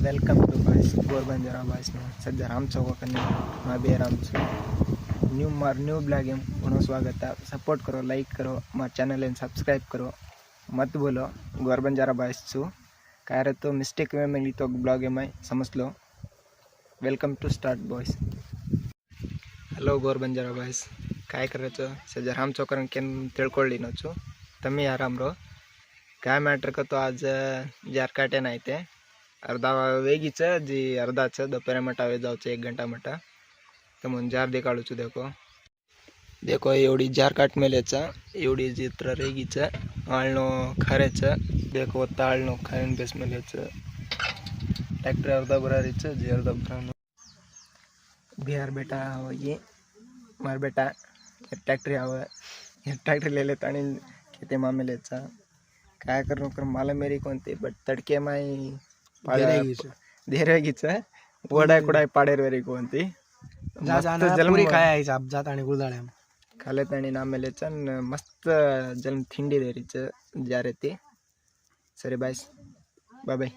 Welcome to boys Gor Banjara boys सध्या राम चौकनी मैं भी आराम न्यू ब्लॉग पुनः स्वागत सपोर्ट करो लाइक करो मा चैनल सब्सक्राइब करो मत बोलो गोरबंजारा बॉयस काय रहे तो मिस्टेक में मिली तो ब्लॉग में समझ लो। Welcome to start boys. Hello Gorbanjara boys काय करायचं सध्या राम चौकर तिळಕೊಳ್ಳಿ नोचू तमी आराम रो काय मॅटर का तो आज जार काटे नाही ते अर्धा वेगीचं जी अर्धाचं दोपहर मटावे जाऊचं 1 घंटा मटा तर म्हणून जार दे काढूचू देखो एवढी जार काट मेलेचा एवढी चित्र रेगीचं आळनो खरेचं देखो ताळनो खरेन बेस मेलेचं ट्रॅक्टर अर्धा भरारीचं जी अर्धा भरानो बिहार बेटा ये मार बेटा ट्रॅक्टर हवं ट्रॅक्टर ले लेता आणि खेते मामेलेचा काय करू कर मला मेरी कोणती बट तडके माय देरेगीचं वडाय कुडाय पाडेर वेरी कोणती पुरी खायचं अपजात आणि गुळदाळ्या खालेत आणि नामेलेचं मस्त जन्म थिंडी देरीचं जारे ते सरे बाय बाय.